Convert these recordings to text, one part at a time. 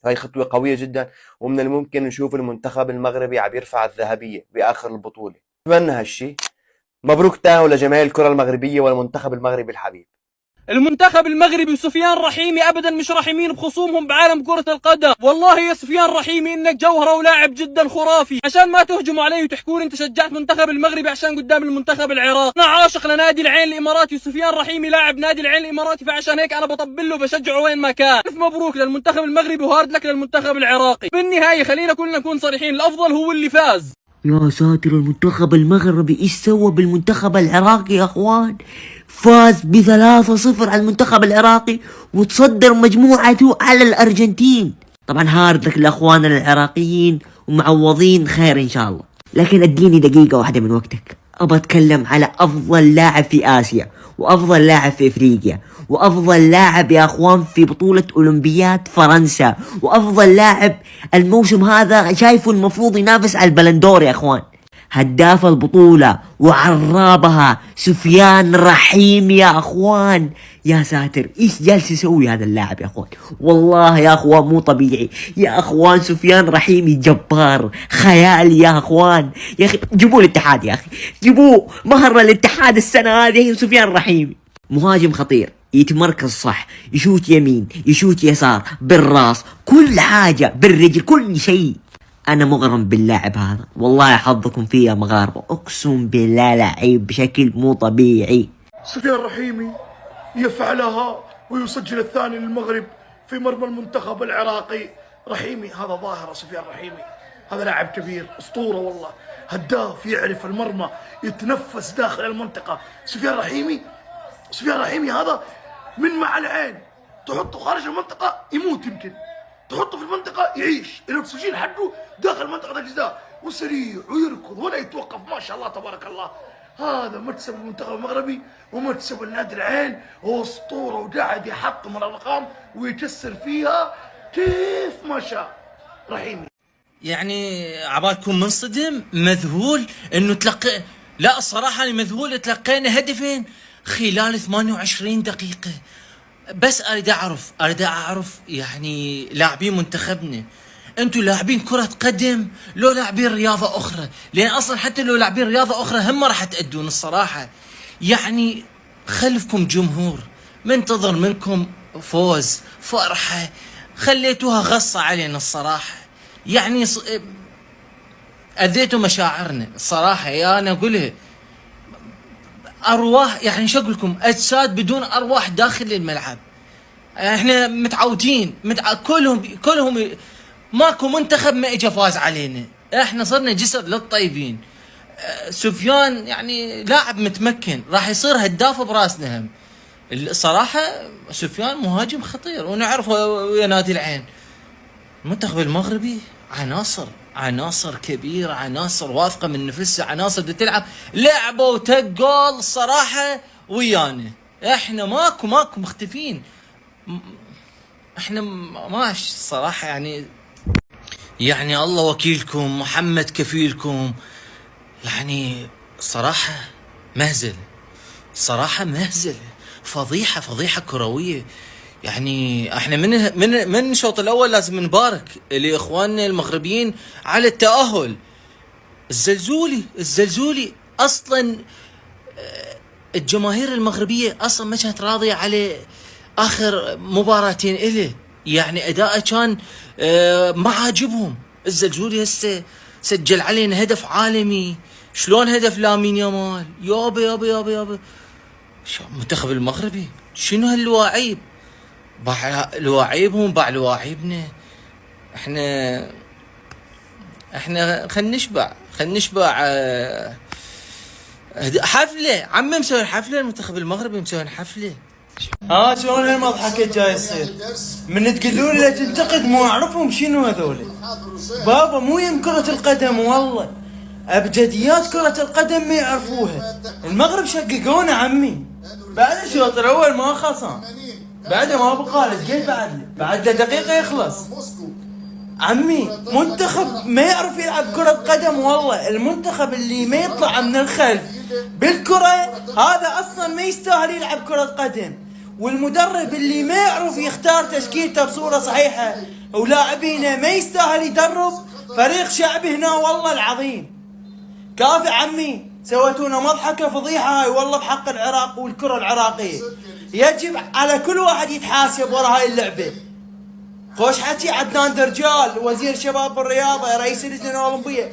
هاي خطوة قوية جدا، ومن الممكن نشوف المنتخب المغربي عم يرفع الذهبية بآخر البطولة. بتمنى هالشي. مبروك تاهل لجماهير الكرة المغربية والمنتخب المغربي الحبيب. المنتخب المغربي وسفيان رحيمي ابدا مش رحيمين بخصومهم بعالم كرة القدم. والله يا سفيان رحيمي انك جوهرة ولاعب جدا خرافي، عشان ما تهجموا علي وتحكوا انت شجعت منتخب المغربي عشان قدام المنتخب العراقي. انا عاشق لنادي العين الاماراتي، وسفيان رحيمي لاعب نادي العين الاماراتي، فعشان هيك انا بطبل له وبشجعه وين ما كان. الف مبروك للمنتخب المغربي وهارد لك للمنتخب العراقي. بالنهاية خلينا كلنا نكون صريحين، الافضل هو اللي فاز. يا ساتر، المنتخب المغربي ايش سوى بالمنتخب العراقي يا اخوان؟ فاز ب3-0 على المنتخب العراقي وتصدر مجموعته على الارجنتين. طبعا هارد لك لاخواننا العراقيين ومعوضين خير ان شاء الله. لكن اديني دقيقة واحدة من وقتك، ابى اتكلم على افضل لاعب في اسيا، وافضل لاعب في افريقيا، وافضل لاعب يا اخوان في بطولة اولمبياد فرنسا، وافضل لاعب الموسم هذا شايفه المفروض ينافس على البلندور يا اخوان. هداف البطولة وعرابها سفيان رحيم يا اخوان. يا ساتر، ايش جالس يسوي هذا اللاعب يا اخوان؟ والله يا اخوان مو طبيعي يا اخوان. سفيان رحيمي جبار، خيال يا اخوان. يا اخي جيبوه الاتحاد، يا اخي جيبوه مهر الاتحاد السنة هذه. سفيان رحيمي مهاجم خطير، يتمركز صح، يشوت يمين، يشوت يسار، بالراس، كل حاجة، بالرجل، كل شيء. انا مغرم باللاعب هذا، والله حظكم فيه يا مغاربة، اقسم بالله لعيب بشكل مو طبيعي. سفيان رحيمي يفعلها ويسجل الثاني للمغرب في مرمى المنتخب العراقي. رحيمي هذا ظاهرة، سفيان رحيمي هذا لاعب كبير، اسطورة والله، هداف، يعرف المرمى، يتنفس داخل المنطقة. سفيان رحيمي هذا من مع العين، تحطه خارج المنطقة يموت، يمكن تحطه في المنطقة يعيش، الأكسجين حقه داخل منطقة الجزاء، وسريع ويركض ولا يتوقف، ما شاء الله تبارك الله. هذا مكسب المنتخب المغربي ومكسب النادي العين، هو اسطوره وقاعد يحطم الارقام ويكسر فيها كيف ما شاء. رحيمي يعني عبالكم منصدم مذهول انه لا الصراحة انا مذهول، تلقينا هدفين خلال 28 دقيقة. بس اريد اعرف يعني لاعبين منتخبنا، انتوا لاعبين كرة قدم لو لاعبين رياضة اخرى؟ لان اصلا حتى لو لاعبين رياضة اخرى هم ما راح تأدون الصراحة. يعني خلفكم جمهور منتظر منكم فوز، فرحة، خليتوها غصة علينا الصراحة. يعني اذيتوا مشاعرنا الصراحة، يا انا اقولها. ارواح، يعني شو اقول لكم، اجساد بدون ارواح داخل الملعب. احنا متعودين كلهم ماكو منتخب ما اجى فاز علينا، احنا صرنا جسد للطيبين. سفيان يعني لاعب متمكن، راح يصير هداف براسنا هم. الصراحة سفيان مهاجم خطير ونعرفه ويا نادي العين. المنتخب المغربي عناصر كبيرة، عناصر واثقة من نفسها، عناصر بتلعب لعبة وتقول الصراحة ويانا. احنا ماكو مختفين، احنا ماش صراحة. يعني الله وكيلكم، محمد كفيلكم. يعني صراحة مهزلة، فضيحة كروية. يعني احنا من الشوط الاول لازم نبارك لاخواننا المغربيين على التأهل. الزلزولي اصلا الجماهير المغربية اصلا ما كانت راضية على اخر مباراتين إله، يعني اداءه كان ما عاجبهم. الزلزولي هسه سجل علينا هدف عالمي، شلون هدف لامين يامال؟ يابا المنتخب المغربي شنو هاللواعيب؟ باع لواعيبهم، باع لواعيبنا. احنا خلينا نشبع حفلة. عمي مسوي حفلة، المنتخب المغربي مسوي حفلة. شلون هالمضحكة جاي يصير؟ من تقولون لي تنتقد مو اعرفهم شنو هذول. بابا مو يم كرة القدم، والله ابجديات كرة القدم ما يعرفوها. المغرب شققونا عمي، بعد الشوط الاول ما خلصان، بعده ما بقالش قيد، بعد دقيقة يخلص. عمي منتخب ما يعرف يلعب كرة قدم، والله المنتخب اللي ما يطلع من الخلف بالكرة هذا اصلا ما يستاهل يلعب كرة قدم. والمدرب اللي ما يعرف يختار تشكيلته بصورة صحيحة ولاعبينه ما يستاهل يدرب فريق شعبي هنا والله العظيم. كافي عمي، سويتونا مضحكة فضيحة هاي والله بحق العراق والكرة العراقية. يجب على كل واحد يتحاسب ورا هاي اللعبة. خوش حكي عدنان درجال وزير شباب الرياضة رئيس اللجنة الأولمبية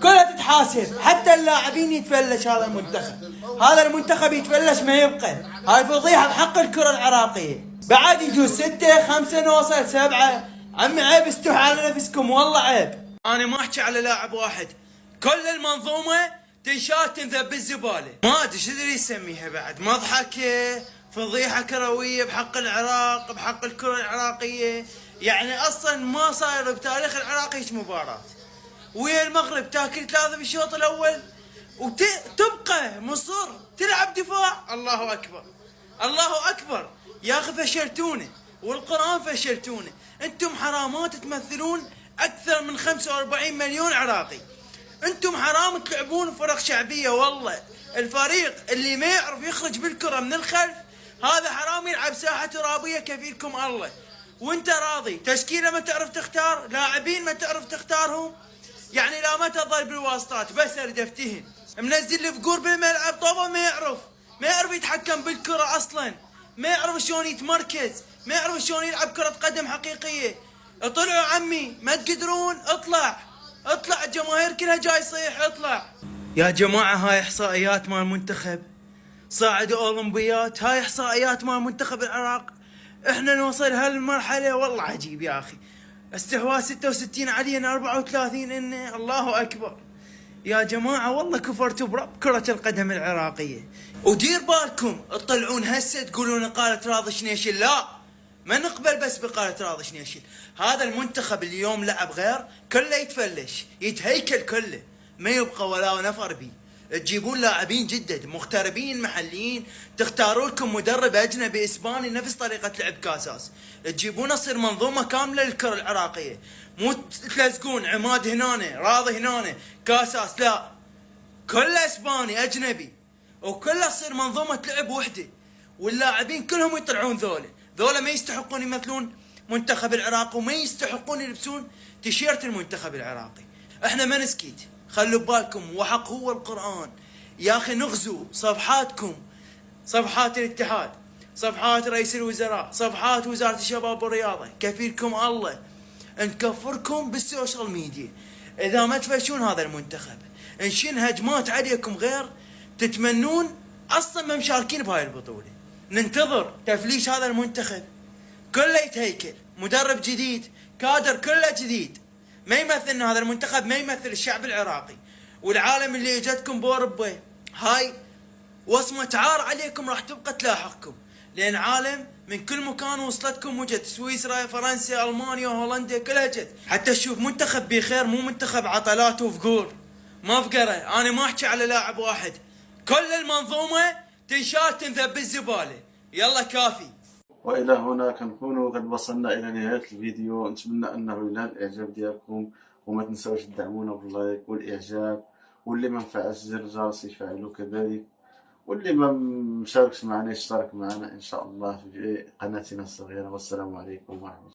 كلها تتحاسب، حتى اللاعبين يتفلش هذا المنتخب. هذا المنتخب يتفلش ما يبقى. هاي فضيحة بحق الكرة العراقية. بعد يجوز 6 5 نوصل 7. عمي عيب، استوحوا على نفسكم والله عيب. انا ما احكي على لاعب واحد، كل المنظومة تنشات تنذب بالزبالة. ما ادري شو ادري يسميها بعد، مضحكة فضيحة كروية بحق العراق بحق الكرة العراقية. يعني اصلا ما صاير بتاريخ العراق هيك مباراة. ويا المغرب تاكل 3 بالشوط الاول وتبقى مصر تلعب دفاع. الله اكبر الله اكبر يا اخي، فشلتونا والقرآن فشلتونا. انتم حرامات تمثلون اكثر من 45 مليون عراقي. انتم حرام تلعبون فرق شعبية والله. الفريق اللي ما يعرف يخرج بالكرة من الخلف هذا حرام يلعب ساحة ترابية كفيلكم الله. وانت راضي تشكيلة ما تعرف تختار، لاعبين ما تعرف تختارهم. يعني لا ما تظل بالواسطات. بس اريد افتهم منزل الفقور بالملعب طوبة ما يعرف يتحكم بالكرة اصلا، ما يعرف شلون يتمركز، ما يعرف شلون يلعب كرة قدم حقيقية. اطلعوا عمي، ما تقدرون اطلع الجماهير كلها جاي يصيح اطلع. يا جماعة هاي احصائيات مال المنتخب صاعد اولمبيات، هاي احصائيات مال منتخب العراق. احنا نوصل هالمرحلة والله عجيب يا اخي. استحواذ 66 علينا 34 انه الله اكبر. يا جماعة والله كفرتوا برب كرة القدم العراقية. ودير بالكم تطلعون هسه تقولون قالت راضي شنيشل، لا ما نقبل بس بقالة راضي شنيشل. هذا المنتخب اليوم لعب غير كله يتفلش يتهيكل كله، ما يبقى ولا نفر بيه. تجيبون لاعبين جدد مغتربين محليين، تختاروا لكم مدرب اجنبي اسباني نفس طريقه لعب كاساس، تجيبون تصير منظومه كامله للكره العراقيه. مو تلزقون عماد هنا راضي هنا كاساس، لا كله اسباني اجنبي وكله تصير منظومه لعب وحده. واللاعبين كلهم يطلعون ذولا ما يستحقون يمثلون منتخب العراق وما يستحقون يلبسون تيشيرت المنتخب العراقي. احنا ما نسكت، خلوا بالكم وحق هو القرآن. يا اخي نغزو صفحاتكم، صفحات الاتحاد، صفحات رئيس الوزراء، صفحات وزارة الشباب والرياضة، كفيلكم الله نكفركم بالسوشيال ميديا اذا ما تفشون هذا المنتخب. نشين هجمات عليكم غير تتمنون اصلا ما مشاركين بهاي البطولة. ننتظر تفليش هذا المنتخب كله يتهيكل، مدرب جديد، كادر كله جديد. ما يمثلنا هذا المنتخب، ما يمثل الشعب العراقي. والعالم اللي اجتكم باوروبا هاي وصمة عار عليكم راح تبقى تلاحقكم، لان عالم من كل مكان وصلتكم وجت، سويسرا فرنسا المانيا هولندا كلها جت. حتى تشوف منتخب بخير، مو منتخب عطلات وفقور ما فقره. انا ما احكي على لاعب واحد، كل المنظومة تنشات تنذب بالزبالة. يلا كافي. وإلى هنا كنكونوا قد وصلنا إلى نهاية الفيديو. نتمنى أنه ينال الإعجاب ديالكم، وما تنسوش تدعمونا باللايك والإعجاب، واللي ما فعلش زر الجرس يفعلوا كذلك، واللي ما مشاركش معنا يشترك معنا إن شاء الله في قناتنا الصغيرة. والسلام عليكم ورحمة الله.